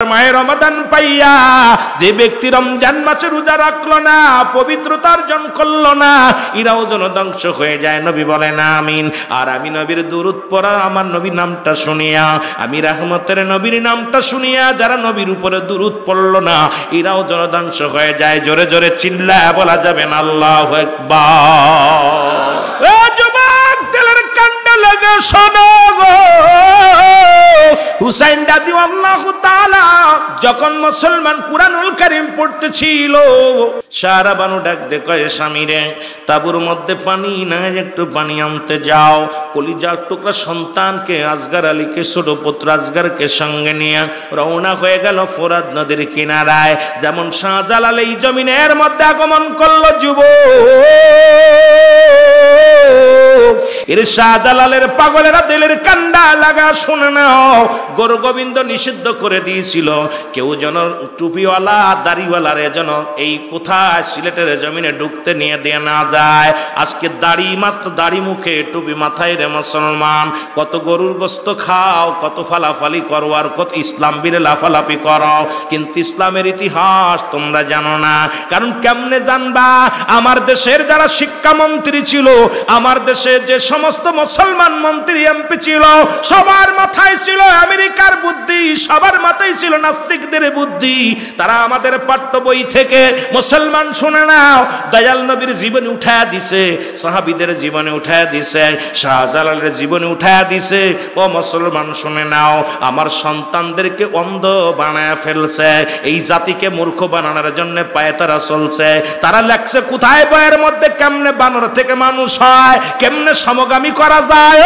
মায়ের রমাদান পাইয়া যে ব্যক্তি রমজান মাসে রোজা রাখলো না, পবিত্রতা অর্জন করলো না, এরাও যেন ধ্বংস হয়ে যায়। নবী বলেন আমিন। আর আমি নবীর দুরূদ পড়া, আমার নবীর নামটা শুনিয়া, আমি রাহমতের নবীর নামটা শুনিয়া যারা নবীর উপরে দুরূদ পড়লো না, এরাও যেন ধ্বংস হয়ে যায়। জোরে জোরে চিল্লায়া বলা যাবে না আল্লাহু আকবার। ও যুবক, দিলের কান্ডা লাগা শোনো গো, হুসাইন রাদিয়াল্লাহু তাআলা যখন মুসলমান কুরআনুল কারীম পড়তেছিল, সারা বানু ডাক দে কয় স্বামীরে, তাবুর মধ্যে পানি নাই, একটু পানি আনতে যাও। কলিজার টুকরা সন্তানকে আসগার আলীকে, ছোট পুত্র আসগারকে সঙ্গে নিয়ে রওনা হয়ে গেল ফোরাত নদীর কিনারায়। যেমন শাহজালাল এই জমিনের মধ্যে আগমন করলো যুবক, এর শাহজালালের পাগলেরা দিলের কান্ডা লাগা শুনে নাও। গৌর গোবিন্দ নিষিদ্ধ করে দিয়েছিল কেউ যেন টুপিওয়ালা দাড়িওয়ালারে যেন এই কোথায় সিলেটের জমিনে ঢুকতে নিয়ে দিয়ে না যায়। আজকে দাড়ি, মাত্র দাড়ি মুখে টুপি মাথায় রে মুসলমান, কত গরুর গোস্ত খাও, কত ফালাফালি করো, আর কত ইসলাম বীরে লাফালাফি করো, কিন্তু ইসলামের ইতিহাস তোমরা জানো না। কারণ কেমনে জানবা? আমার দেশের যারা শিক্ষামন্ত্রী ছিল, আমার দেশে যে সমস্ত মুসলমান মন্ত্রী এমপি ছিল, সবার মাথায় ছিল আমেরিকার বুদ্ধি, সবার মাথায় ছিল নাস্তিকদের বুদ্ধি। তারা আমাদের পাঠ্য বই থেকে মুসলমান শুনে নাও, দয়াল নবীর জীবনে উঠায়া দিছে, সাহাবীদের জীবনে উঠায়া দিছে, শাহজালালের জীবনে উঠায়া দিছে। ও মুসলমান শুনে নাও, আমার সন্তানদেরকে অন্ধ বানায় ফেলছে, এই জাতিকে মূর্খ বানানোর জন্য পায়ে তারা চলছে। তারা লেখছে কোথায় বইয়ের মধ্যে কেমনে বানর থেকে মানুষ হয়, কেমনে সমগামী করা যায়।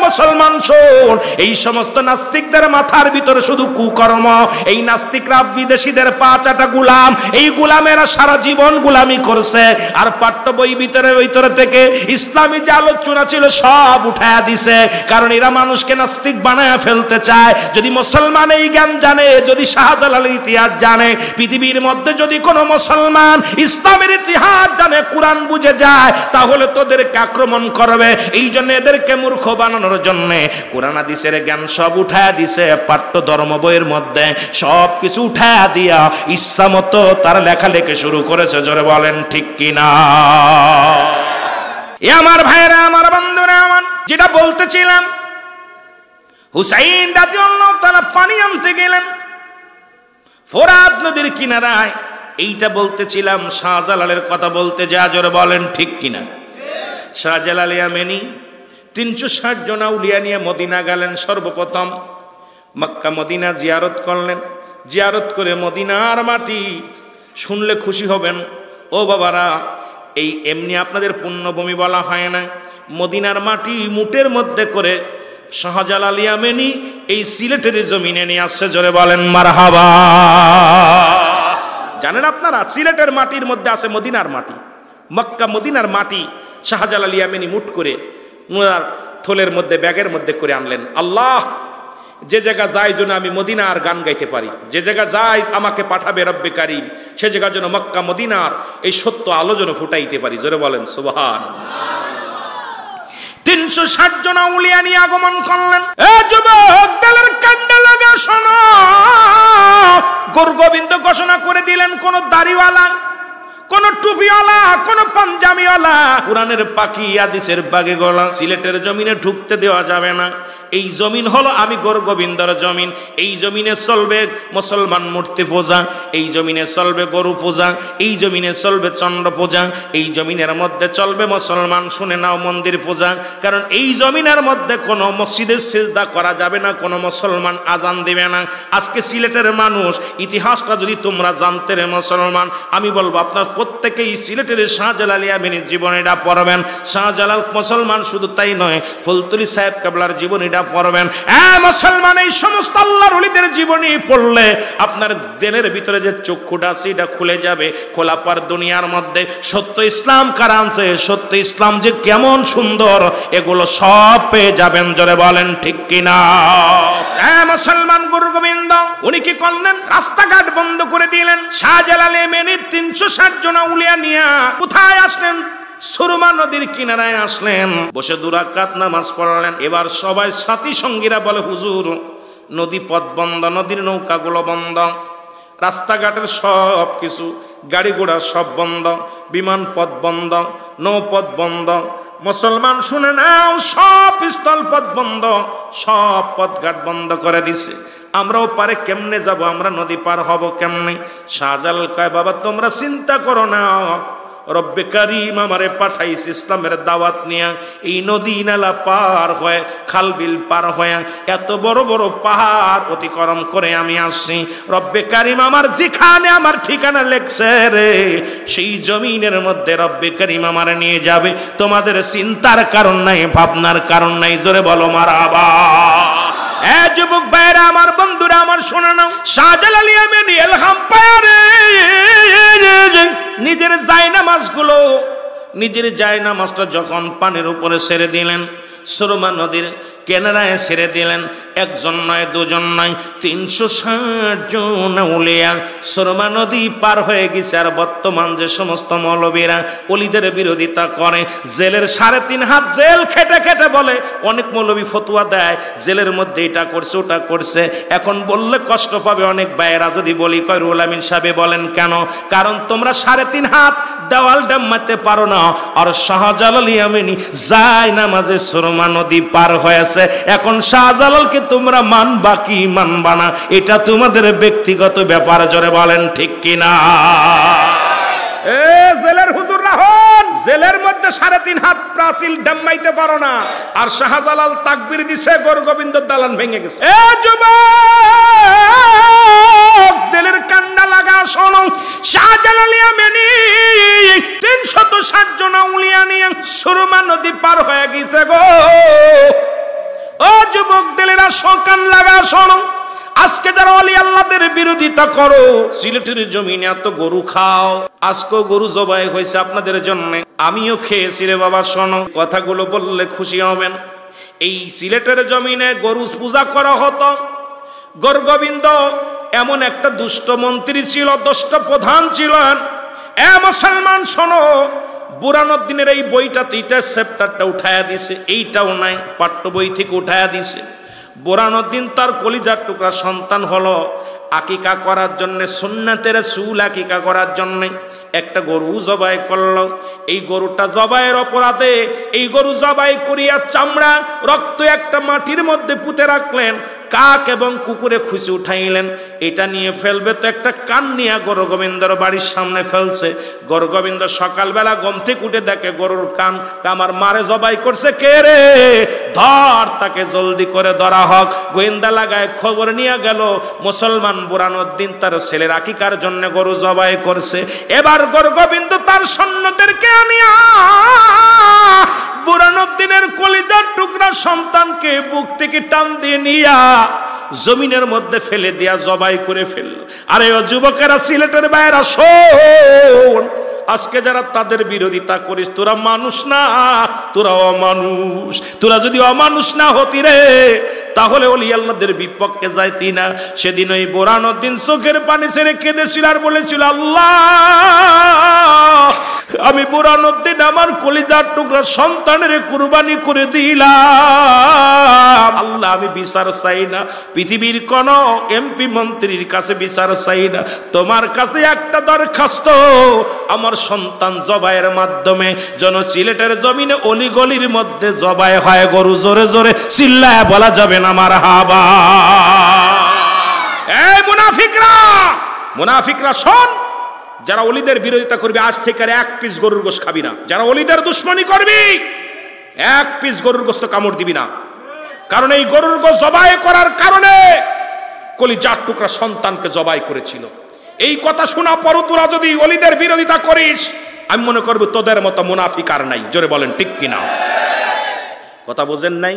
মুসলমান শোন, এই সমস্ত নাস্তিকদের মাথার ভিতরে শুধু কুকর্ম। এই নাস্তিকরা বিদেশিদের পা চাটা গুলাম, এই গুলামেরা সারা জীবন গুলামি করছে, আর পাঠ্য বই ভিতরে থেকে ইসলামী যে আলোচনা ছিল সব উঠায়া দিছে। কারণ এরা মানুষকে নাস্তিক বানায় ফেলতে চায়। যদি মুসলমান এই জ্ঞান জানে, যদি শাহজালালের ইতিহাস জানে, পৃথিবীর মধ্যে যদি কোনো মুসলমান ইসলামের ইতিহাস জানে, কোরআন বুঝে যায়, তাহলে তোদেরকে আক্রমণ করবে। এই জন্য এদেরকে মূর্খ বানানোর জন্য কোরআন হাদিসের জ্ঞান সব উঠায়া দিছে, পাঠ্য ধর্ম বইয়ের মধ্যে সব কিছু উঠায়া দিয়া ইচ্ছা মতো তারা লেখালেখি শুরু করেছে। জোরে বলেন ঠিক কিনা? আমার ভাইরা, আমার বন্ধুরা, আমার যেটা বলতেছিলাম, হুসাইন রাদিয়াল্লাহু তাআলা পানি আনতে গেলেন ফোরাত নদীর কিনারায়। এইটা বলতেছিলাম, শাহজালালের কথা বলতে যা, জোরে বলেন ঠিক কিনা? শাহজালাল ইয়ামানি 360 জন আউলিয়া নিয়ে মদিনা গেলেন। সর্বপ্রথম মক্কা মদিনা জিয়ারত করলেন। জিয়ারত করে মদিনার মাটি শুনলে খুশি হবেন ও বাবারা, এই এমনি আপনাদের পুণ্যভূমি বলা হয় না। মদিনার মাটি মুটের মধ্যে করে শাহজালাল ইয়ামানি এই সিলেটের জমিনে নিয়ে আসছে। জোরে বলেন মারহাবা। জানেন আপনারা, সিলেটের মাটির মধ্যে আছে মদিনার মাটি, মক্কা মদিনার মাটি শাহজালাল ইয়ামানি মুট করে ওনার থলের মধ্যে, ব্যাগের মধ্যে করে আনলেন। আল্লাহ, যে জায়গা যাই যেন আমি মদিনার গান গাইতে পারি, যে জায়গা যাই আমাকে পাঠাবে রব্বে কারীম, সে জায়গা যেন মক্কা মদিনার এই সত্য আলো যেন ফুটাইতে পারি। জোরে বলেন সুবহানাল্লাহ। 360 জন আউলিয়া নিয়ে আগমন করলেন। এ যুবক, দিলের কান্ডা লাগা শোনো, গৌর গোবিন্দ ঘোষণা করে দিলেন, কোন দাড়িওয়ালা, কোন টুপিওয়ালা, কোন পাঞ্জাবিওয়ালা, কোরআনের পাখি, হাদিসের বাগে গলা সিলেটের জমিনে ঢুকতে দেওয়া যাবে না। এই জমিন হলো আমি গৌর গোবিন্দর জমিন। এই জমিনে চলবে মুসলমান মূর্তি পূজা, এই জমিনে চলবে গরু পূজা, এই জমিনে চলবে চন্দ্র পূজা, এই জমিনের মধ্যে চলবে মুসলমান, শুনে নাও, মন্দির পূজা। কারণ এই জমিনের মধ্যে কোনো মসজিদের সিজদা করা যাবে না, কোনো মুসলমান আজান দিবে না। আজকে সিলেটের মানুষ, ইতিহাসটা যদি তোমরা জানতে রে মুসলমান, আমি বলবো আপনার প্রত্যেকেই সিলেটের শাহজালাল ইয়ামানির জীবনীটা পড়বেন। শাহজালাল মুসলমান শুধু তাই নয়, ফুলতলি সাহেব কেবলার জীবনীটা পড়বেন। মুসলমান, এই সমস্ত আল্লাহর ওলিদের জীবনী পড়লে আপনার দেনের ভিতরে যে চক্ষুটা সেটা খুলে যাবে। খোলা পার দুনিয়ার মধ্যে সত্য ইসলাম কারা আনছে, সত্য ইসলাম যে কেমন সুন্দর, এগুলো সব পেয়ে যাবেন। জোরে বলেন ঠিক কিনা? মুসলমান, গুরু গোবিন্দ উনি কি করলেন? রাস্তাঘাট বন্ধ করে দিলেন। শাহজালাল ইয়ামানি 360 জন আউলিয়া নিয়ে কোথায় আসলেন? সুরমা নদীর কিনারায় আসলেন, বসে 2 রাকাত নামাজ পড়লেন। এবার সবাই সাথী সঙ্গীরা বলে, হুজুর নদী পথ বন্ধ, নদীর নৌকাগুলো বন্ধ, রাস্তাঘাটের সব কিছু, গাড়ি ঘোড়া সব বন্ধ, বিমান পথ বন্ধ, নৌপথ বন্ধ। মুসলমান শুনে নাও, সব স্থলপথ বন্ধ, সব পথঘাট বন্ধ করে দিছে। আমরাও পারে কেমনে যাব, আমরা নদী পার হব কেমনে? শাহজালাল কয় বাবা তোমরা চিন্তা করো না, রব্বে কারিম আমারে পাঠাইছে ইসলামের দাওয়াত নিয়ে এই নদী নালা পার হয়ে, খাল বিল পার হয়ে, এত বড় বড় পাহাড় অতিক্রম করে আমি আসছি। রব্বে কারিম আমার যেখানে আমার ঠিকানা লেখছে রে, সেই জমিনের মধ্যে রব্বে কারিম আমারে নিয়ে যাবে। তোমাদের চিন্তার কারণ নাই, ভাবনার কারণ নাই। জোরে বলো মারহাবা। এ যুবক ভাইরা আমার, বন্ধুরা আমার, শোনো না, শাহজালাল ইয়ামানি এলহাম পারে নিজের জায়নামাজগুলো, নিজের জায়নামাজটা যখন পানির উপরে ছেড়ে দিলেন, সুরমা নদীর কেনারায় ছেড়ে দিলেন, একজন নয়, দুজন নয়, 360 জন উলিয়া সুরমা নদী পার হয়ে গেছে। আর বর্তমান যে সমস্ত মৌলবীরা অলিদের বিরোধিতা করে, জেলের 3.5 হাত জেল খেটে খেটে বলে, অনেক মৌলবী ফতুয়া দেয় জেলের মধ্যে এটা করছে ওটা করছে। এখন বললে কষ্ট পাবে অনেক ভাইয়েরা যদি বলি, কয় রুহুল আমিন সাহেব বলেন কেন? কারণ তোমরা 3.5 হাত দেওয়াল ডাম্মাতে পারো না। আর শাহজালাল ইয়ামানি জায়নামাজে সুরমা নদী পার হয়েছে। এখন শাহজালালকে তোমরা মানবা কি মানবা না, এটা তোমাদের ব্যক্তিগত ব্যাপার। জোরে বলেন ঠিক কিনা? জেলের হুজুররা হন, জেলের মধ্যে 3.5 হাত প্রাচীল ডাম্মাইতে পারো না, আর শাহজালাল তাকবীর দিছে, গোরগোবিন্দ দালান ভেঙে গেছে। এ যুবক, দিলের কান্না লাগা শোনো, শাহজালাল ইয়ামানি 360 জন আউলিয়া নিয়ে সুরমা নদী পার হয়ে গেছে গো। ও যুবক দিলেরা, কান লাগা শোনো, আজকে যারা ওলি আল্লাহদের বিরোধিতা করো, সিলেটের জমিনে এত গরু খাও, আজকেও গরু জবাই হয়েছে আপনাদের জন্য, আমিও খেয়েছি রে বাবা। শোনো, কথাগুলো বললে খুশি হবেন। এই সিলেটের জমিনে গরু পূজা করা হতো। গোরগোবিন্দ এমন একটা দুষ্ট মন্ত্রী ছিল, দুষ্ট প্রধান ছিলেন। এ মুসলমান শোনো, বুরানুদ্দিনের এই বইটাতে এইটা চ্যাপ্টারটা উঠায়া দিছে, এইটাও নাই, পাঠ্য বই থেকে উঠায়া দিছে। বুরানুদ্দিন তার কলিজার টুকরা সন্তান হলো, আকিকা করার জন্য, সুন্নাতের রাসূল আকিকা করার জন্য একটা গরু জবাই করলো। এই গরুটা জবাইয়ের অপরাধে এই গরু জবাই করিয়া চামড়া রক্ত একটা মাটির মধ্যে পুঁতে রাখলেন। কাক এবং কুকুরে খুশি উঠাইলেন, এটা নিয়ে ফেলবে তো একটা কান নিয়ে গোরগোবিন্দর বাড়ির সামনে ফেলছে। গোরগোবিন্দ সকালবেলা ঘুম থেকে উঠে দেখে গরুর কান আমার মারে জবাই করছে কে রে, ধর, তাকে জলদি করে ধরা হোক। গোয়েন্দা লাগায় খবর নিয়ে গেল, মুসলমান বুরানুদ্দিন তার ছেলের আকিকার জন্য গরু জবাই করছে। এবার গোরগোবিন্দ তার সৈন্যদেরকে আনিয়া বুরানুদ্দিনের কলিজার টুকরা সন্তানকে বুক থেকে টান দিয়ে নিয়া জমিনের মধ্যে ফেলে দিয়া জবাই করে ফেললো। আরে ও যুবকেরা, সিলেটের বাইরা শোন, আজকে যারা তাদের বিরোধিতা করিস, তোরা মানুষ না, তোরা অমানুষ। তোরা যদি অমানুষ না হতি রে, তাহলে ওলি আল্লাহদের বিপক্ষে যাইতি না। সেদিন ওই বুরানুদ্দিন চোখের পানি ছেড়ে কেঁদেছিল আর বলেছিল, আল্লাহ, আমি বুরানুদ্দিন আমার কলিজার টুকরা সন্তানের কুরবানি করে দিলাম। আল্লাহ, আমি বিচার চাই না, পৃথিবীর কোন এমপি মন্ত্রীর কাছে বিচার চাই না, তোমার কাছে একটা দরখাস্ত, আমার সন্তান জবাইয়ের মাধ্যমে যেন সিলেটের জমিনে অলিগলির মধ্যে জবাই হয় গরু। জোরে জোরে চিল্লায় বলা যাবে না মারহাবা। এই মুনাফিকরা, মুনাফিকরা শোন, যারা অলিদের বিরোধিতা করবে আজ থেকে আর 1 পিস গরুর গোশত খাবি না। যারা অলিদের দুশ্মনী করবি 1 পিস গরুর গোশত কামড় দিবি না। কারণ এই গরুর গোশত জবাই করার কারণে কলিজার টুকরা সন্তানকে জবাই করেছিল। এই কথা শোনা পর তোরা যদি অলিদের বিরোধিতা করিস, আমি মনে করব তোদের মতো মুনাফিক আর নাই। জোরে বলেন ঠিক কিনা? কথা বোঝেন নাই?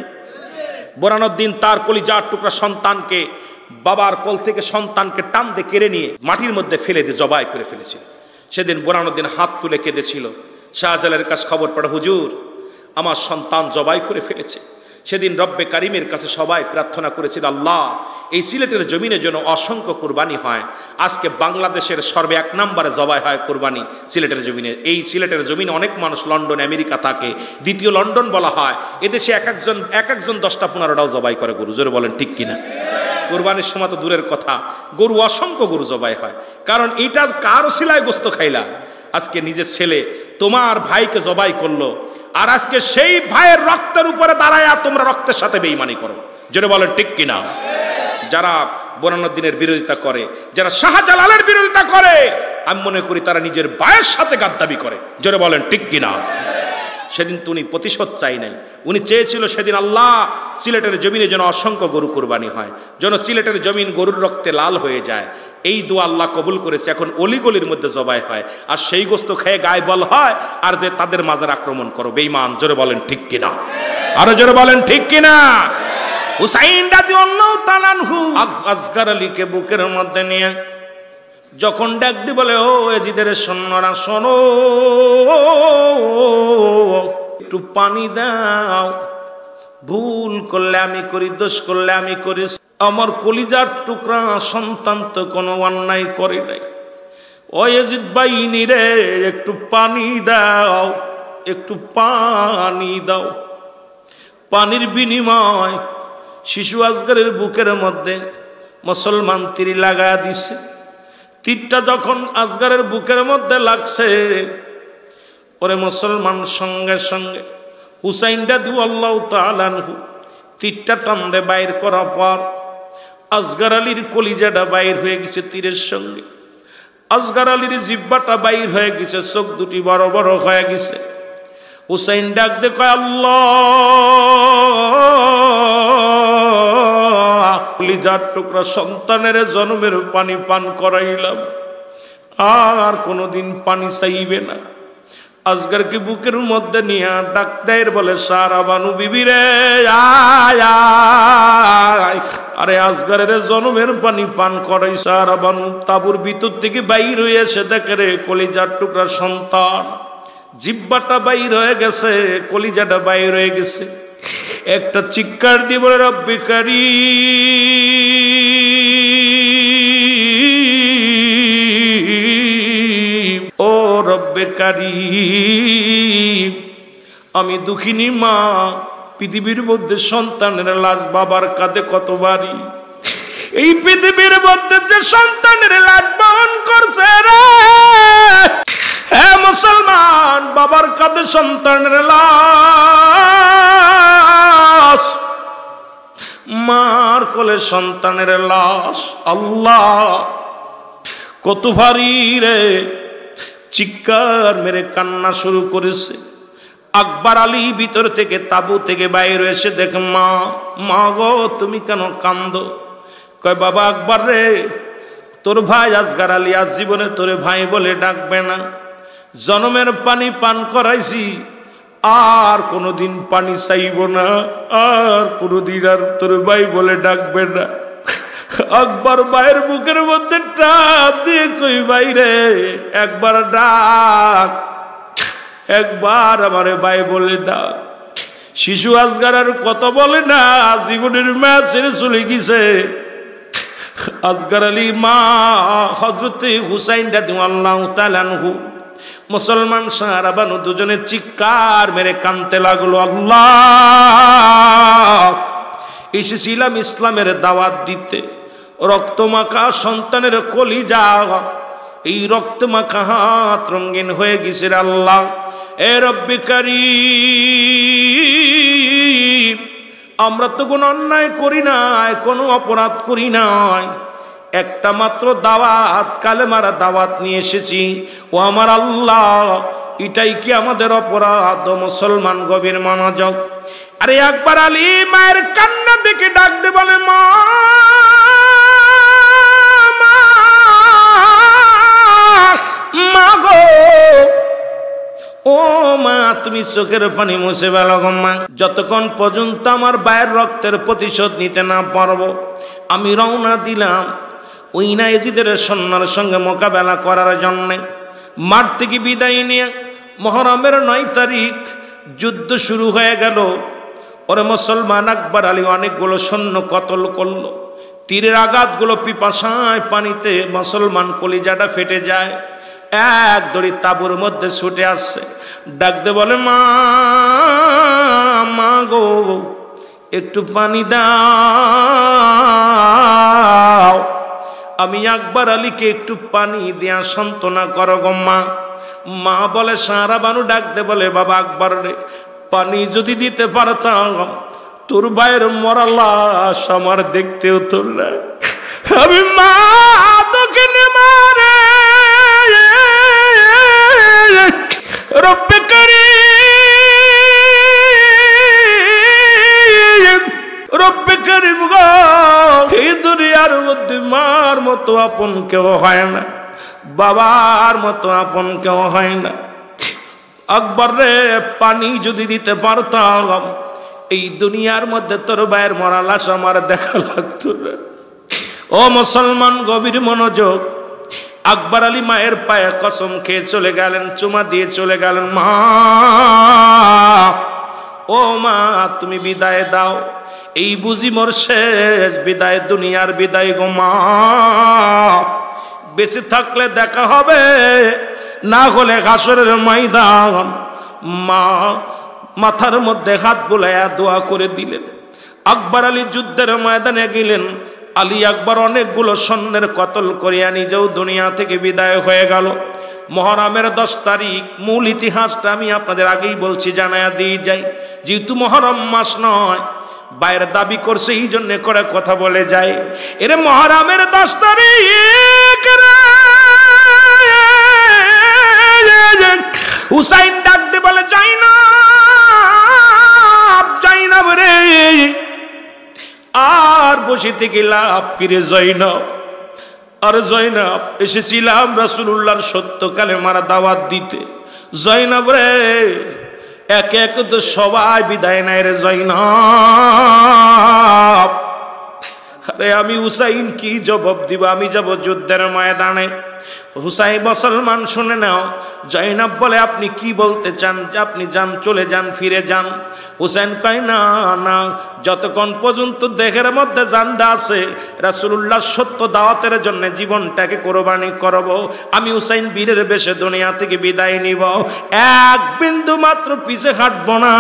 বুরানুদ্দিন তার কলিজার টুকরা সন্তানকে, বাবার কোল থেকে সন্তানকে টান দিয়ে কেড়ে নিয়ে মাটির মধ্যে ফেলে দিয়ে জবাই করে ফেলেছিল। সেদিন বুরানুদ্দিন হাত তুলে কেঁদেছিল। শাহজালালের কাছে খবর পড়ে, হুজুর, আমার সন্তান জবাই করে ফেলেছে। সেদিন রব্বে কারিমের কাছে সবাই প্রার্থনা করেছিল, আল্লাহ, এই সিলেটের জমিনে যেন অসংখ্য কুরবানি হয়। আজকে বাংলাদেশের সর্বে 1 নম্বরে জবাই হয় কুরবানি সিলেটের জমিনে। এই সিলেটের জমিনে অনেক মানুষ লন্ডন, আমেরিকা থাকে, দ্বিতীয় লন্ডন বলা হয়। এদেশে এক একজন 10টা 15টাও জবাই করে গরু। জোরে বলেন ঠিক কিনা? কুরবানির সময় তো দূরের কথা, গরু অসংখ্য গরু জবাই হয়। কারণ এটা কার ওসিলায় গোস্ত খাইলা? আজকে নিজের ছেলে তোমার ভাইকে জবাই করলো, আর আজকে সেই ভাইয়ের রক্তের উপরে দাঁড়ায় তোমরা রক্তের সাথে বেঈমানি করো। জোরে বলেন ঠিক কিনা? যারা বোরহানুদ্দিনের বিরোধিতা করে, যারা শাহজালালের বিরোধিতা করে, আমি মনে করি তারা নিজের ভাইয়ের সাথে গাদ্দাবি করে। জোরে বলেন ঠিক কিনা? সেদিন তো উনি প্রতিশোধ চাই নাই, উনি চেয়েছিল সেদিন আল্লাহ সিলেটের জমিনে যেন অসংখ্য গরু কুরবানি হয়, যেন সিলেটের জমিন গরুর রক্তে লাল হয়ে যায়। এই দোয়া আল্লাহ কবুল করেছে। এখন অলিগলির মধ্যে জবাই হয়, আর সেই গোস্ত খেয়ে গায়ে বল হয়, আর যে তাদের মাজার আক্রমণ করো বেঈমান। জোরে বলেন ঠিক কিনা? আরো জোরে বলেন ঠিক কিনা? হুসাইন রাদিয়াল্লাহু তাআলা আনহু আসগর আলীকে বুকের মধ্যে নিয়ে যখন ডাক দি বলে, ও এজিদের সৈন্যরা শোনো, একটু পানি দাও, ভুল করলে আমি করি, দোষ করলে আমি করি, আমার কলিজার টুকরা সন্তান তো কোনো অন্যায় করে নাই, ও এজিদ বাইনি রে একটু পানি দাও, একটু পানি দাও। পানির বিনিময় শিশু আসগরের বুকের মধ্যে মুসলমান তীর লাগায়া দিছে। তীরটা যখন আসগরের বুকের মধ্যে লাগছে, ওরে মুসলমান সঙ্গে সঙ্গে হুসাইন রাদিয়াল্লাহু তাআলা আনহু তীরটা টানতে বাইর করার পর আসগর আলীর কলিজাটা বাইর হয়ে গেছে তীরের সঙ্গে। আসগর আলীর জিহ্বাটা বাইর হয়ে গেছে, চোখ দুটি বড় বড় হয়ে গেছে। হুসাইন ডাক দে কয়, আল্লাহ, কলিজার টুকরা সন্তানের জন্মের পানি পান করাইলাম, আর কোনোদিন পানি চাইবে না। আসগরকে বুকের মধ্যে নিয়ে ডাক দেয়, বলে সারা বানু বিবি রে আয় আয়। আরে আসগরের জন্মের পানি পান করাই। সারা বানু তাবুর ভিতর থেকে বাইর হয়ে এসে দেখে রে কলিজার টুকরা সন্তান, জিহ্বাটা বাইর হয়ে গেছে, কলিজাটা বাইর হয়ে গেছে। একটা চিৎকার দিয়ে বলে, রব্বে কারীম, ও রব্বে কারীম, আমি দুঃখিনী মা, পৃথিবীর মধ্যে সন্তানের লাশ বাবার কাঁধে কত বাড়ি, এই পৃথিবীর মধ্যে যে সন্তানের লাশ বহন করছে রে, হ্যাঁ মুসলমান, বাবার কাঁধে সন্তানের লাশ, মার কোলে সন্তানের লাশ, আল্লাহ কত ভারী রে। চিৎকার মেরে কান্না শুরু করেছে। আকবর আলী ভিতর থেকে তাবু থেকে বাইরে এসে দেখে, মা, মা গো তুমি কেন কান্দো? কয়, বাবা আকবর রে, তোর ভাই আসগর আলী আজ জীবনে তোরে ভাই বলে ডাকবে না, জনমের পানি পান করাইছি, আর কোনোদিন পানি চাইব না, আর কোনোদিন আর তোর ভাই বলে ডাকবে না। আকবর ভাইয়ের বুকের মধ্যে টাপ দিয়ে কই, ভাই রে একবার ডাক, একবার আমারে ভাই বলে ডাক। শিশু আসগর আর কত বলে না, জীবনের মা ছেড়ে চলে গেছে। আসগর আলী মা হযরতে হুসাইন রাদিয়াল্লাহু তাআলা আনহু মুসলমান সাহারা বানু দুজনে চিৎকার মেরে কাঁদতে লাগলো, আল্লাহ, এসেছিলাম ইসলামের দাওয়াত দিতে, রক্তমাখা সন্তানের কলিজা, এই রক্তমাখা হাত রঙিন হয়ে গেছে আল্লাহ। এ রব্বে কারীম, আমরা তো কোনো অন্যায় করি নাই, কোনো অপরাধ করি নাই, একটা মাত্র দাওয়াত, কালেমার দাওয়াত নিয়ে এসেছি। ও আমার আল্লাহ, এটাই কি আমাদের অপরাধ? মুসলমান গভীর মনোযোগ। আরে আকবর আলী মায়ের কান্না দেখে ডাক দে বলে, মা, মা গো, ও মা, তুমি চোখের পানি মুছে ফেলো গো মা। যতক্ষণ পর্যন্ত আমার ভাইয়ের রক্তের প্রতিশোধ নিতে না পারবো, আমি রওনা দিলাম ওই না এজিদের সৈন্যর সঙ্গে মোকাবেলা করার জন্যে। মাঠ থেকে বিদায় নিয়ে মুহররমের 9 তারিখ যুদ্ধ শুরু হয়ে গেল। ওরে মুসলমান, আকবর আলী অনেকগুলো সৈন্য কতল করলো। তীরের আঘাতগুলো পিপাসায় পানিতে মুসলমান কলিজাটা ফেটে যায়। এক দড়ি তাবুর মধ্যে ছুটে আসছে, ডাকতে বলে, মা, মা গো, একটু পানি দাও। আমি আকবর আলীকে একটু পানি দেয়া সান্ত্বনা করো গো মা। মা বলে সারা বানু ডাক দে বলে বাবা আকবর রে, পানি যদি দিতে পারতাম তোর ভাইয়ের মরা লাশ আমার দেখতে হতো না। আমি মা তোকে নে মারে রব্বে কারীম, রব্বে কারীম গো, এই দুনিয়ার মধ্যে মার মতো আপন কেউ হয় না, বাবার মতো আপন কেউ হয় না। আকবর রে, পানি যদি দিতে পারতাম এই দুনিয়ার মধ্যে তোর ভাইয়ের মরা লাশ আমার দেখা লাগতো না। ও মুসলমান, গভীর মনোযোগ। আকবর আলী মায়ের পায়ে কসম খেয়ে চলে গেলেন, চুমা দিয়ে চলে গেলেন। মা, ও মা, তুমি বিদায় দাও, এই বুঝি মোর শেষ বিদায়, দুনিয়ার বিদায় গো মা। বেঁচে থাকলে দেখা হবে, না হলে হাসরের ময়দান। মা মাথার মধ্যে হাত বুলাইয়া দোয়া করে দিলেন। আকবর আলী যুদ্ধের ময়দানে গেলেন। আলী আকবর অনেকগুলো সৈন্যের কতল করিয়া নিজেও দুনিয়া থেকে বিদায় হয়ে গেল। মহরমের 10 তারিখ, মূল ইতিহাসটা আমি আপনাদের আগেই বলছি, জানায়া দিয়ে যাই। যেহেতু মহরম মাস নয়, বাইরের দাবি করছে এই জন্য করে কথা বলে যায়। এরে মহরমের 10 তারিখ হুসাইন ডাকতে বলে জাইনাব রে, আর বসে থেকে লাভ কিরে জয়নাব। আর জয়নাব, এসেছিলাম রাসূলুল্লাহর সত্য কালেমার দাওয়াত দিতে। জয়নাব রে, এক এক তো সবাই বিদায় নেয় রে জয়নাব। আরে আমি হুসাইন কি জবাব দিব? আমি যাব যুদ্ধের ময়দানে। হুসাইন, মুসলমান শুনে নাও। জয়নাব বলে আপনি কি বলতে চান? যে আপনি যান, চলে যান, ফিরে যান। হুসাইন কয় না না, যতক্ষণ পর্যন্ত দেহের মধ্যে জানটা আছে, রাসূলুল্লাহ সত্য দাওয়াতের জন্য জীবনটাকে কোরবানি করব। আমি হুসাইন বীরের বেশে দুনিয়া থেকে বিদায় নিব, এক বিন্দু মাত্র পিছে হাঁটব না।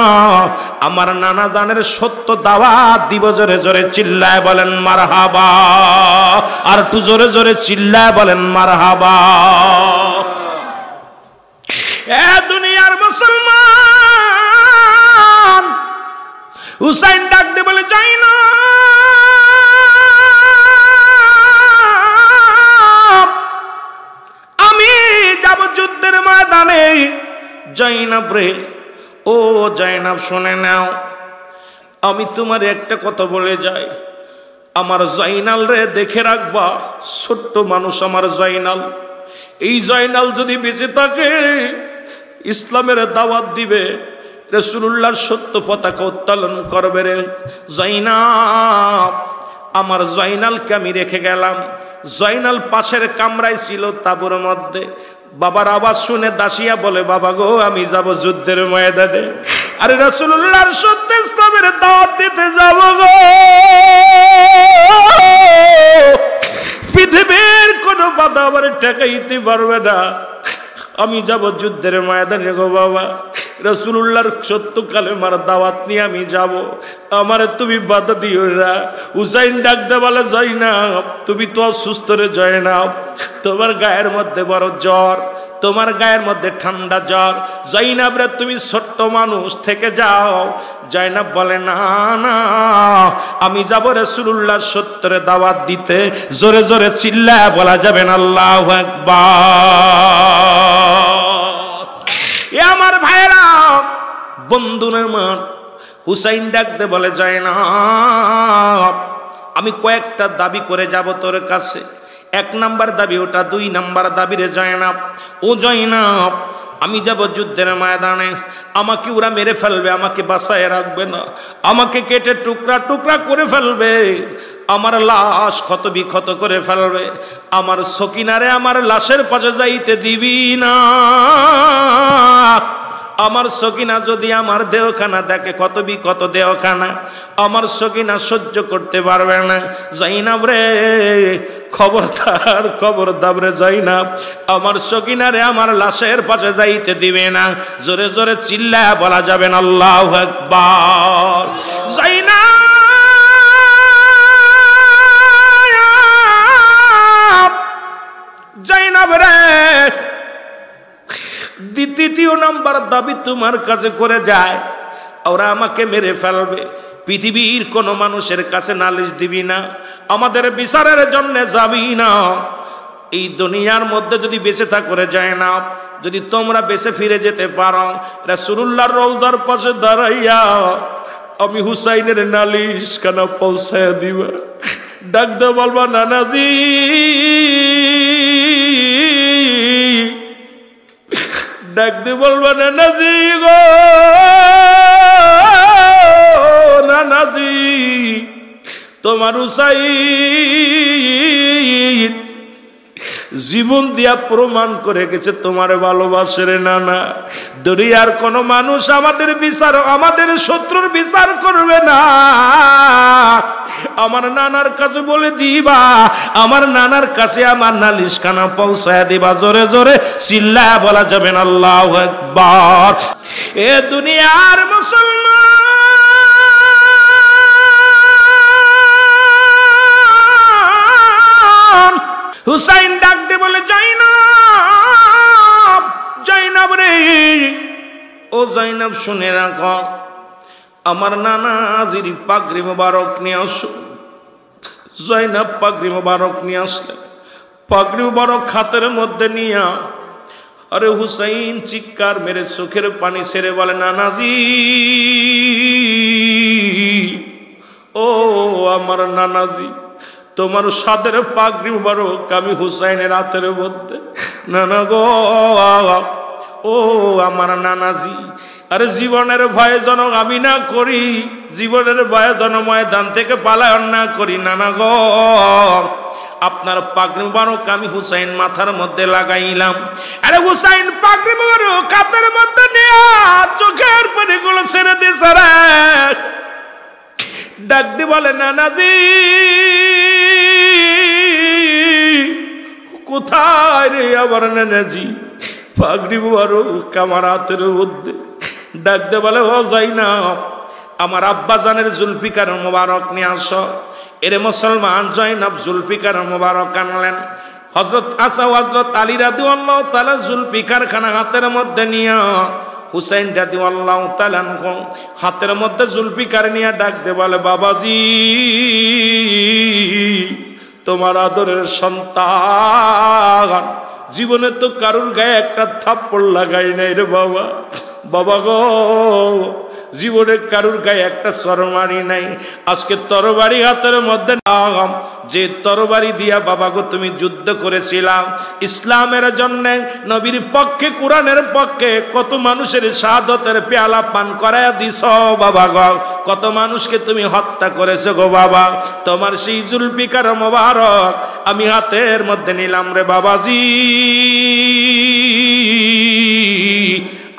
আমার নানা দানের সত্য দাওয়াত দিব। জোরে জোরে চিল্লায় বলেন মারহাবা। আর একটু জোরে জোরে চিল্লায় বলেন মারহাবা। এ দুনিয়ার মুসলমান, হুসাইন ডাকতে বলে যাই না, আমি যাব যুদ্ধের ময়দানে। জয়নাব রে, ও জয়নাব শুনে নাও, আমি তোমার একটা কথা বলে যাই। আমার জয়নাল রে দেখে রাখবা, ছোট্ট মানুষ আমার জয়নাল। এই জয়নাল যদি বেঁচে থাকে ইসলামের দাওয়াত দিবে, রাসূলুল্লাহর সত্য পতাকা উত্তোলন করবে রে জয়নাব। আমার জয়নালকে আমি রেখে গেলাম। জয়নাল পাশের কামরায় ছিল, তাঁবুর মধ্যে। বাবার আওয়াজ শুনে দাসিয়া বলে, বাবা গো, আমি যাব যুদ্ধের ময়দানে। আরে রাসূলুল্লাহর সত্য ইসলামের দাওয়াত দিতে যাব গো। পৃথিবীর কোনো বাধা আমার ঠেকাইতে পারবে না। আমি যাব যুদ্ধের ময়দানে গো বাবা। রাসূলুল্লাহর সত্য কালেমার দাওয়াত নিয়ে আমি যাব, আমারে তুমি বাধা দিও না। হুসাইন ডাকতে বলে, জয়নাব, তুমি তো অসুস্থ রে জয়নাব, তোমার গায়ের মধ্যে বড় জ্বর, তোমার গায়ের মধ্যে ঠান্ডা জ্বর। জয়নাব রে, তুমি ছোট্ট মানুষ, থেকে যাও। জয়নাব বলে, না না, আমি যাব রাসূলুল্লাহর সত্যের দাওয়াত দিতে। জোরে জোরে চিল্লায় বলা যাবে না আল্লাহু আকবার। এ আমার ভাইরা, বন্ধুরা আমার, হুসাইন ডাকতে বলে, জয়নাব, আমি কয়েকটা দাবি করে যাব তোর কাছে। 1 নাম্বার দাবি ওটা, 2 নাম্বার দাবি রে জয়নাব। ও জয়নাব, আমি যাব যুদ্ধের ময়দানে, আমাকে ওরা মেরে ফেলবে, আমাকে বাঁচায় রাখবে না, আমাকে কেটে টুকরা টুকরা করে ফেলবে, আমার লাশ ক্ষত বিক্ষত করে ফেলবে। আমার সকিনারে আমার লাশের পাশে যাইতে দিবি না। আমার সকিনা যদি আমার দেহখানা দেখে, ক্ষত বিক্ষত দেহখানা, আমার সকিনা সহ্য করতে পারবে না। জয়নাব রে, খবরদার খবরদার রে জয়নাব, আমার সকিনারে আমার লাশের পাশে যাইতে দিবে না। জোরে জোরে চিল্লায় বলা যাবে না আল্লাহু আকবার। জয়নাব জয়নাব রে, দ্বিতীয় নাম্বার দাবি তোমার কাছে করে যায়, ওরা আমাকে মেরে ফেলবে, পৃথিবীর কোন মানুষের কাছে নালিশ দিবি না, আমাদের বিচারের জন্য যাবি না। এই দুনিয়ার মধ্যে যদি বেঁচে থাকরে যায় না, যদি তোমরা বেঁচে ফিরে যেতে পারো, রাসূলুল্লাহর রওজার পাশে দাঁড়াইয়া আমি হুসাইনের নালিশ খানা পৌঁছায় দিবা, ডাক দে বলবা নানাজি, ডাক দে বলবা নানাজি গো, নানাজি তোমার হুসাইন জীবন দিয়া প্রমাণ করে গেছে তোমার ভালোবাসে রে নানা। দুনিয়ার কোন মানুষ আমাদের বিচার, আমাদের শত্রুর বিচার করবে না, আমার নানার কাছে বলে দিবা, আমার নানার কাছে আমার নালিশ খানা পৌঁছায় দিবা। জোরে জোরে চিল্লায়া বলা যাবে না আল্লাহু আকবার। এ দুনিয়ার মুসলমান, হুসাইন ডাক দে বলে জয়নাব, জয়নাব রে, ও জয়নাব শুনে রাখো, আমার নানাজির পাগড়ি মোবারক নিয়ে আসো। জয়নাব পাগড়ি মোবারক নিয়ে আসলে, পাগড়ি মোবারক হাতের মধ্যে নিয়া, আরে হুসাইন চিৎকার মেরে চোখের পানি ছেড়ে বলে নানাজি, ও আমার নানাজি, তোমার সাদের পাগড়ি মোবারক আমি হুসাইনের হাতের মধ্যে। নানা গো, ও আমার নানাজি, আরে জীবনের ভয়ে যেন আমি না করি, জীবনের ভয়ে যেন ময়দান থেকে পালায়ন না করি। নানা গো, আপনার পাগড়ি মোবারক আমি হুসাইন মাথার মধ্যে লাগাইলাম। আরে হুসাইন পাগড়ি মোবারক হাতের মধ্যে নিয়ে চোখের পানিগুলো ছেড়ে দিয়েছে রে, ডাক দি বলে নানাজি, কোথায় রে আমার নানাজি, পাগড়ি মোবারক আমার হাতের মধ্যে। ডাক দে বলে ও জয়নাব, আমার আব্বা জানের জুলফিকার মোবারক নিয়ে আসো। এরে মুসলমান, জয়নাব জুলফিকার মোবারক আনলেন। হযরত হযরত আলী রাদিয়াল্লাহু তাআলা জুলফিকার খানা হাতের মধ্যে নিয়ে, হুসাইন রাদিয়াল্লাহু তাআলা হাতের মধ্যে জুলফিকার নিয়ে ডাক দে বলে বাবাজি, তোমার আদরের সন্তান জীবনে তো কারুর গায়ে একটা থাপ্পড় লাগাই নাই রে বাবা। বাবা গো, জীবনে কারুর গায়ে একটা চরমারি নাই, আজকে তরবারি হাতের মধ্যে নাম, যে তরবারি দিয়া বাবা গো তুমি যুদ্ধ করেছিলাম ইসলামের জন্য, নবীর পক্ষে, কোরআনের পক্ষে, কত মানুষের শাহাদাতের পেয়ালা পান করায়া দিছ বাবা গো, কত মানুষকে তুমি হত্যা করেছো গো বাবা। তোমার সেই জুলফিকার মোবারক আমি হাতের মধ্যে নিলাম রে বাবাজি,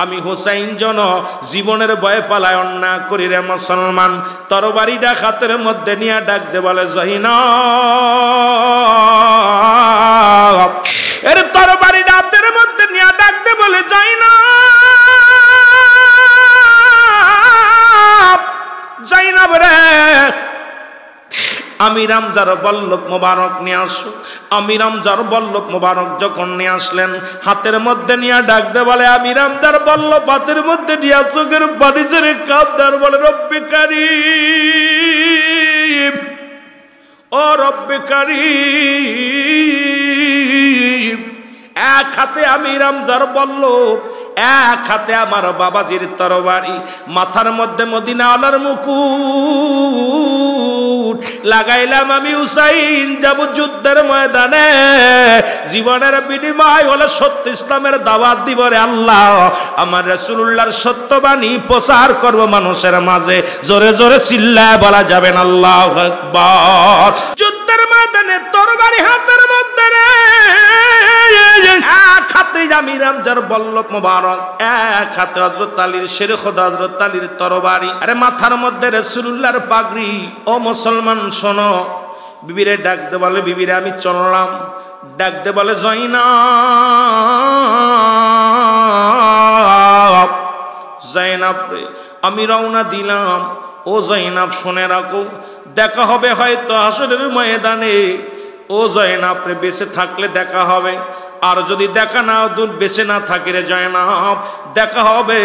আমি হুসাইন জন জীবনের ভয়ে পালায়ন না করি রে মুসলমান। তরবারিটা হাতের মধ্যে নিয়ে ডাক দে বলে জয়নাব, এর তরবারিটা হাতের মধ্যে নিয়ে ডাক দে বলে জয়নাব, জয়নাব রে, আমি রামজার বল্লভ মোবারক নিয়ে আসো। আমি রামজার বল্লভ মোবারক যখন নিয়ে আসলেন, হাতের মধ্যে নিয়ে ডাক দে বলে আমি রামজার বল্লভ হাতের মধ্যে নিয়ে চোখের পানি ছেড়ে কাঁদার বলে রব্বে কারীম, ও রব্বে কারীম। এক হাতে আমি রামজার বল্লভ, এক হাতে আমার বাবাজির তরবারি, মাথার মধ্যে মদিনাওয়ালার মুকুট লাগাইলাম। আমি হুসাইন যাব যুদ্ধের ময়দানে, জীবনের বিনিময় হলো সত্য ইসলামের দাওয়াত দিব রে আল্লাহ, আমার রাসূলুল্লাহর সত্যবাণী প্রচার করব মানুষের মাঝে। জোরে জোরে চিল্লায় বলা যাবে না আল্লাহু আকবার। যুদ্ধের ময়দানে তরবারি হাতের মধ্যে রে, এক হাতে আমি রামজার বল্লভ মোবারক, এক হাতে হযরত আলীর শেরে খোদা হযরত আলীর তরবারি, আরে মাথার মধ্যে রাসূলুল্লাহর পাগড়ি। ও মুসলমান শোনো, বিবিরে ডাক দে বলে বিবিরে আমি চললাম। ডাক দে বলে জয়নাব, জয়নাব রে আমি রওনা দিলাম। ও জয়নাব শুনে রাখো, দেখা হবে হয়তো হাসরের ময়দানে। ও জয়নাব রে বেঁচে থাকলে দেখা হবে, আর যদি দেখা না বেঁচে না থাকি রে জয়নাব, দেখা হবে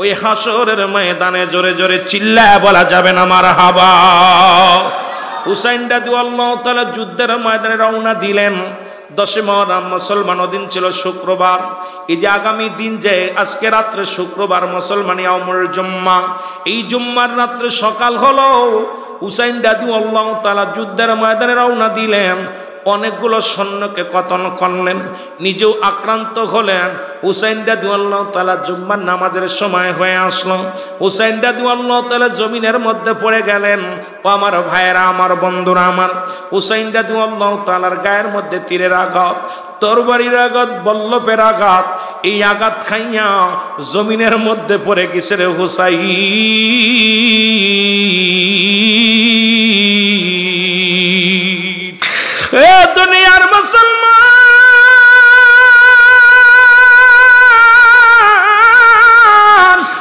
ওই হাসরের ময়দানে। জোরে জোরে চিল্লায় বলা যাবে না মারহাবা। হুসাইন রাদিয়াল্লাহু তাআলা যুদ্ধের ময়দানে রওনা দিলেন। 10 মুহররম মুসলমানের দিন ছিল শুক্রবার। এই যে আগামী দিন যে আজকে রাত্রে শুক্রবার, মুসলমান ইয়াউমুল জুম্মা, এই জুম্মার রাত্রে সকাল হলো। হুসাইন রাদিয়াল্লাহু তাআলা যুদ্ধের ময়দানে রওনা দিলেন। অনেকগুলো সৈন্যকে কতল করলেন, নিজেও আক্রান্ত হলেন। হুসাইন রাদিয়াল্লাহু তাআলা জুম্মার নামাজের সময় হয়ে আসলো। হুসাইন রাদিয়াল্লাহু তাআলা জমিনের মধ্যে পড়ে গেলেন। ও আমার ভাইয়েরা, আমার বন্ধুরা, আমার হুসাইন রাদিয়াল্লাহু তাআলার গায়ের মধ্যে তীরের আঘাত, তরবারির আঘাত, বল্লভের আঘাত, এই আঘাত খাইয়া জমিনের মধ্যে পড়ে গেছে রে হুসাইন। এ দুনিয়ার মুসলমান,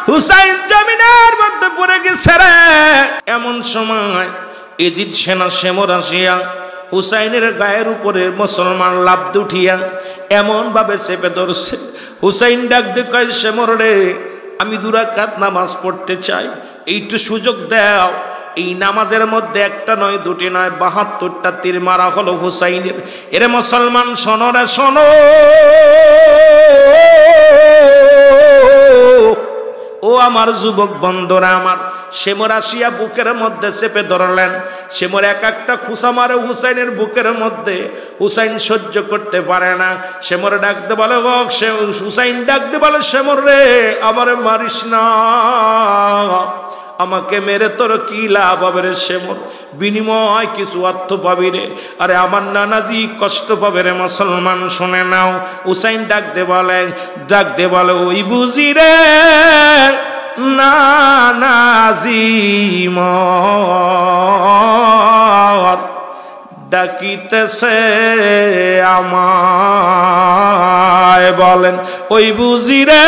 হুসাইন জমিনের মধ্যে পড়ে গেছে রে। এমন সময় এজিদ সেনা সেমর আসিয়া হুসাইনের গায়ের উপরে মুসলমান লাফ উঠিয়া এমন ভাবে চেপে ধরছে। হুসাইন ডাক দিয়ে কয়, সেমর রে, আমি 2 রাকাত নামাজ পড়তে চাই, এইটু সুযোগ দাও। এই নামাজের মধ্যে একটা নয়, 2টি নয়, 72টা তীর মারা হলো হুসাইনের। এরে মুসলমান শোনো রে শোনো, ও আমার যুবক বন্ধুরা আমার। সেমর আসিয়া বুকের মধ্যে চেপে ধরলেন। সেমর এক একটা খুসা মারে হুসাইনের বুকের মধ্যে। হুসাইন সহ্য করতে পারে না। সেমর ডাকতে বলে, হুসাইন ডাকতে বলে, সেমর রে, আমারে মারিস না, আমাকে মেরে তোর কি লাভ হবে রে সেমর, বিনিময় কিছু অর্থ পাবি রে। আরে আমার নানাজি কষ্ট পাবে রে মুসলমান, শুনে নাও। হুসাইন ডাকতে বলে, ওই বুঝি রে নানাজি মত ডাকিতেছে আমায়। বলেন, ওই বুঝি রে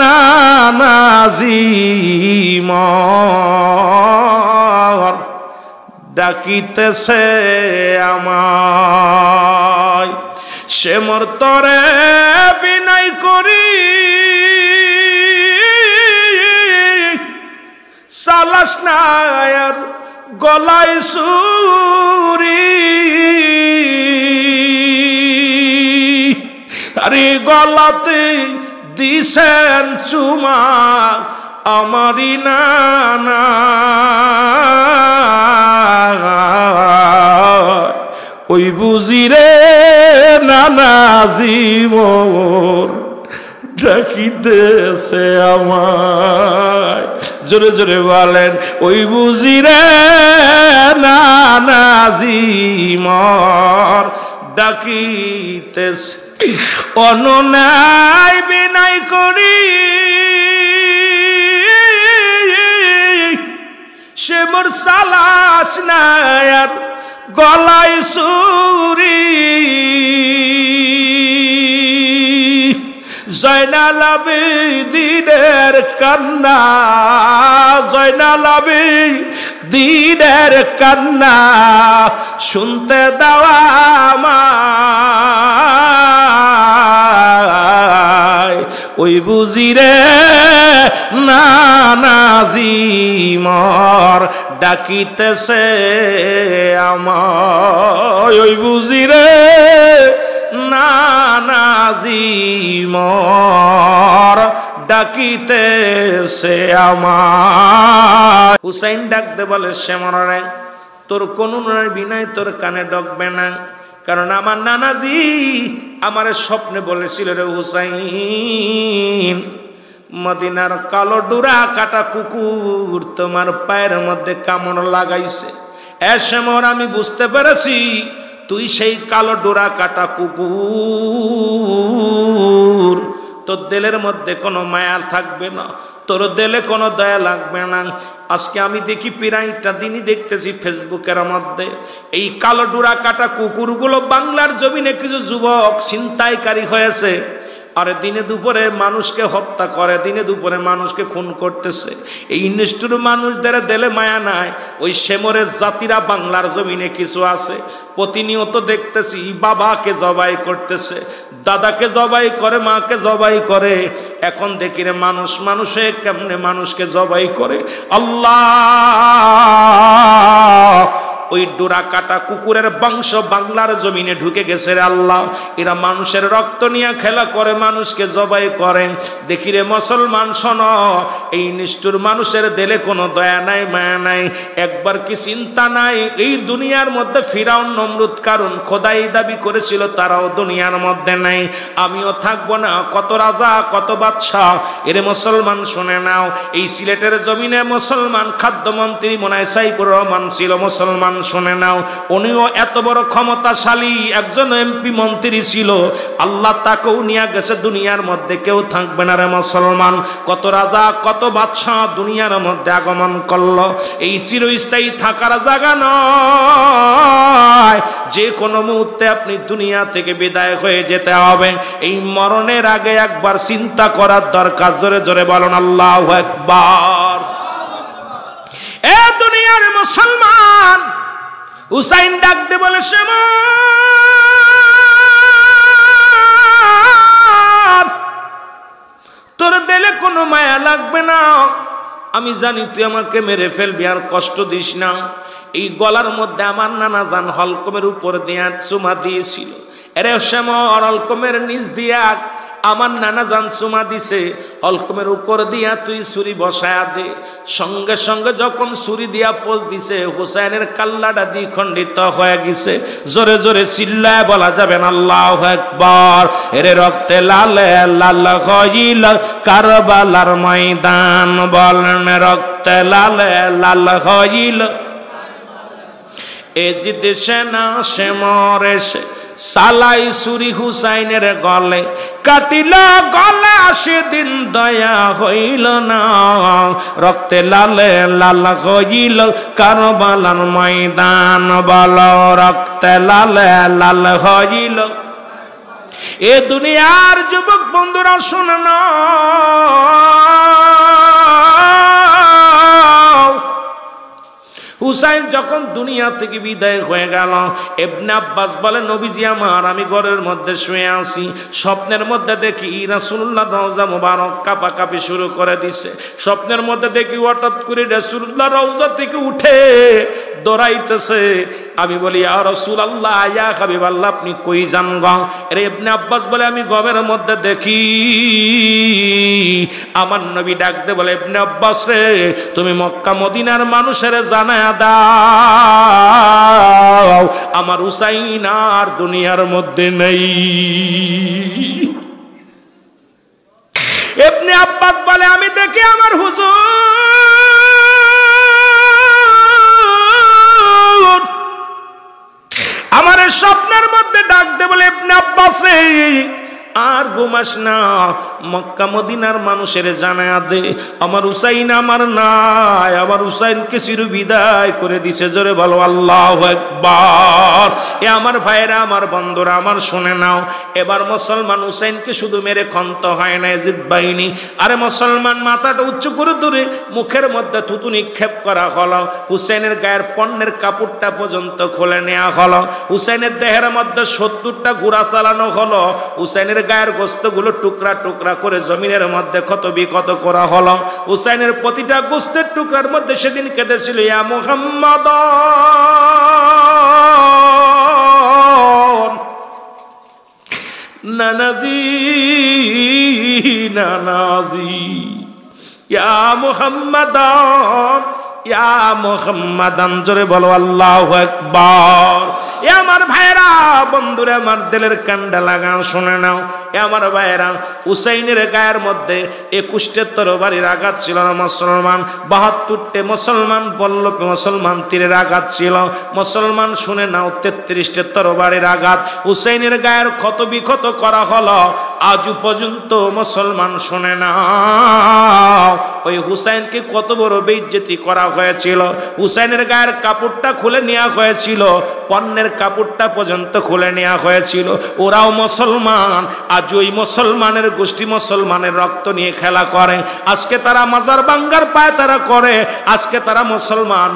নানাজি মত ডাকিতেছে আমায়। সেমর তরে বিনয় করি সালাস না আর গলায় সুরি। আরে গলাতে দিছেন চুমা আমারি নানা, ওই বুঝি রে নানাজি মোর ডাকিতেছে আমায়। জোরে জোরে বলেন, ওই বুঝি রে নানাজি মোর ডাকিতেছে। অনুনয় বিনয় করি সে মোর সালাস নাই আর গলায় সুরি। জয়নাল আবেদিনের কান্না, জয়নাল আবেদিনের কান্না শুনতে দেওয়া আমায়। ওই বুঝি রে নানাজি মর ডাকিতেছে আমায়। ওই বুঝি রে নানাজি মর ডাকিতেছে আমায়। হুসাইন ডাকতে বলে, সেমর রে, তোর কোন বিনয় তোর কানে ডকবে না, কারণ আমার নানাজি আমার স্বপ্নে বলেছিল রে হুসাইন, মদিনার কালো ডোরা কাটা কুকুর তোমার পায়ের মধ্যে কামড় লাগাইছে। সেমর, আমি বুঝতে পেরেছি তুই সেই কালো ডোরা কাটা কুকুর। তোর দিলের মধ্যে কোনো মায়া থাকবে না, তোর দিলে কোনো দয়া লাগবে না। আজকে আমি দেখি প্রায়টা দিনই দেখতেছি ফেসবুকের মধ্যে এই কালো ডোরা কাটা কুকুরগুলো বাংলার জমিনে কিছু যুবক ছিনতাইকারী হয়েছে। আর দিনে দুপুরে মানুষকে হত্যা করে, দিনে দুপুরে মানুষকে খুন করতেছে। এই নিষ্ঠুর মানুষদের দিলে মায়া নাই। ওই সেমরের জাতিরা বাংলার জমিনে কিছু আছে, প্রতিনিয়ত দেখতেছি বাবাকে জবাই করতেছে, দাদাকে জবাই করে, মাকে জবাই করে। এখন দেখি রে মানুষ মানুষে কেমনে মানুষকে জবাই করে। আল্লাহ, ওই ডোরা কাটা কুকুরের বংশ বাংলার জমিনে ঢুকে গেছে রে আল্লাহ। এরা মানুষের রক্ত নিয়ে খেলা করে, মানুষকে জবাই করে। দেখি রে মুসলমান শোনো, এই নিষ্ঠুর মানুষের দিলে কোনো দয়া নাই, মায়া নাই, একবার কি চিন্তা নাই এই দুনিয়ার মধ্যে ফিরাউন নমরুদ কারণ খোদাই দাবি করেছিল, তারাও দুনিয়ার মধ্যে নাই, আমিও থাকবো না। কত রাজা কত বাদশাহ। এরে মুসলমান শুনে নাও, এই সিলেটের জমিনে মুসলমান খাদ্যমন্ত্রী মনে হয় সাইফুর রহমান ছিল, মুসলমান শুনে নাও, উনিও এত বড় ক্ষমতাশালী একজন এমপি মন্ত্রী ছিল। আল্লাহ তাকেও নিয়ে গেছে, দুনিয়ার মধ্যে কেউ থাকবে না রে মুসলমান। কত রাজা কত বাদশাহ দুনিয়ার মধ্যে আগমন করলো। এই চিরস্থায়ী থাকার জায়গা নয়, যে কোনো মুহূর্তে আপনি দুনিয়া থেকে বিদায় হয়ে যেতে হবে। এই মরণের আগে একবার চিন্তা করার দরকার। জোরে জোরে বলুন আল্লাহু আকবার। এ দুনিয়ার মুসলমান, হুসাইন ডাকতে বলে সেমর, তোর দিলে কোনো মায়া লাগবে না, আমি জানি তুই আমাকে মেরে ফেলবি, আর কষ্ট দিস না। এই গলার মধ্যে আমার নানা জান হলকমের উপর দিয়ে চুমা দিয়েছিল। এরে সেমর, হলকমের নিচ দিয়া আমার নানা জান চুমা দিছে, হলকমের উপর দিয়া তুই ছুরি বসায়া দে। সঙ্গে সঙ্গে যখন ছুরি দিয়া পোজ দিছে, হুসাইনের কাল্লাটা দ্বিখণ্ডিত হয়ে গেছে। জোরে জোরে চিল্লায় বলা যাবে না আল্লাহু আকবার। এরে রক্তে লালে লাল হইল কারবালার ময়দান, বলেন রক্তে লালে লাল হইল। এ যে দেশে না সেমর এসে সালাই সুরি হুসাইনের গলে কাটিল গলা, সেদিন দয়া হইল না। রক্তে লালে লাল হইল কারবালার ময়দান, বল রক্তে লালে লাল হইল। এ দুনিয়ার যুবক বন্ধুরা শুনে না, হুসাইন যখন দুনিয়া থেকে বিদায় হয়ে গেল, ইবনে আব্বাস বলে নবীজি আমার, আমি ঘরের মধ্যে শুয়ে আছি, স্বপ্নের মধ্যে দেখি রাসূলুল্লাহ রওজা মুবারক কাঁপাকাঁপি শুরু করে দিছে। স্বপ্নের মধ্যে দেখি হঠাৎ করে রাসূলুল্লাহ রওজা থেকে উঠে দৌড়াইতেছে। আমি বলি ইয়া রাসূলুল্লাহ, ইয়া হাবিবাল্লাহ, আপনি কই যান গো? এর ইবনে আব্বাস বলে আমি ঘরের মধ্যে দেখি আমার নবী ডাকতে বলে, ইবনে আব্বাস রে, তুমি মক্কা মদিনার মানুষের জানায়া দাও আমার হুসাইন আর দুনিয়ার মধ্যে নেই। ইবনে আব্বাস বলে আমি দেখি আমার হুজুর আমার স্বপ্নের মধ্যে ডাকতে বলে, ইবনে আব্বাস রে, আর ঘুমাস না, মক্কা মদিনার মানুষের জানায়া দে আমার হুসাইন আমার নাই, আমার হুসাইনকে চির বিদায় করে দিছে। জোরে বলো আল্লাহু আকবার। এ আমার ভাইরা, আমার বন্ধুরা আমার শুনে নাও, এবার মুসলমান হুসাইনকে শুধু মেরে খন্ত হয় না ইয়াজিদ বাহিনী। আরে মুসলমান মাথাটা উঁচু করে ধরে মুখের মধ্যে থুতু নিক্ষেপ করা হলো, হুসাইনের গায়ের পণ্যের কাপড়টা পর্যন্ত খুলে নেওয়া হলো, হুসাইনের দেহের মধ্যে 70টা ঘোড়া চালানো হলো, হুসাইনের গায়ের গোস্তগুলো টুকরা টুকরা করে জমিনের মধ্যে ক্ষত বিক্ষত করা হলো। হুসাইনের প্রতিটা গোস্তের টুকরার মধ্যে সেদিন কেঁদেছিল ইয়া মুহাম্মদ নানাজি নানাজি, ইয়া মুহাম্মদ ইয়া মুহাম্মাদান। জোরে বলো আল্লাহু আকবার। এ আমার ভাইরা, বন্ধুরা, আমার দিলের কান্ডা লাগা শুনে নাও। এ আমার ভাইরা, হুসাইনের গায়ের মধ্যে 21টে তরবারির আঘাত ছিল না মুসলমান, 72টে মুসলমান বল্লভ মুসলমান তীরের আঘাত ছিল মুসলমান। শুনে নাও, 33টে তরবারির আঘাত হুসাইনের গায়ের ক্ষত বিক্ষত করা হলো। আজ পর্যন্ত মুসলমান শোনে না ওই হুসাইনকে কত বড় বেইজ্জতি করা হয়েছিল। হুসাইনের গায়ের কাপড়টা খুলে নেওয়া হয়েছিল, পণ্যের কাপড়টা পর্যন্ত খুলে নেওয়া হয়েছিল। ওরাও মুসলমান, আজ ওই মুসলমানের গোষ্ঠী মুসলমানের রক্ত নিয়ে খেলা করে। আজকে তারা মাজার ভাঙ্গার পায় তারা করে, আজকে তারা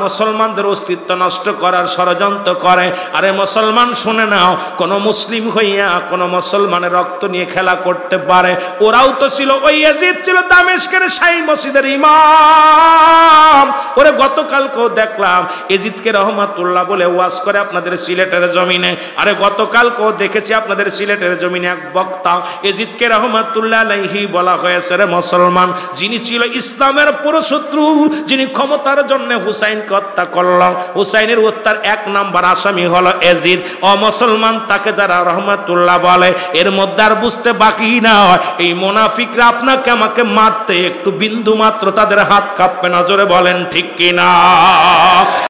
মুসলমানদের অস্তিত্ব নষ্ট করার ষড়যন্ত্র করে। আরে মুসলমান শুনে নাও, কোন মুসলিম হইয়া কোন মুসলমানের রক্ত নিয়ে খেলা করতে পারে? ওরাও তো ছিল, ওই ইয়াজিদ ছিল দামেস্কের শাহী মসজিদের ইমাম। ওরে গতকালকেও দেখলাম ইয়াজিদকে রহমাতুল্লাহ বলে ওয়াজ করে আপনাদের সিলেটের জমিনে। আরে গতকালকেও দেখেছি আপনাদের সিলেটের জমিনে এক বক্তা ইয়াজিদকে রহমাতুল্লাহ আলাইহি বলা হয়েছে রে মুসলমান, যিনি ছিল ইসলামের পুরো শত্রু, যিনি ক্ষমতার জন্য হুসাইনকে হত্যা করল। হুসাইনের হত্যার এক নাম্বার আসামি হলো ইয়াজিদ। ও মুসলমান, তাকে যারা রহমাতুল্লাহ বলে এর মধ্যে আর বুঝতে বাকি না এই মুনাফিকরা আপনাকে আমাকে মারতে একটু বিন্দু মাত্র তাদের হাত কাঁপবে না। জোরে বলেন ঠিক কিনা?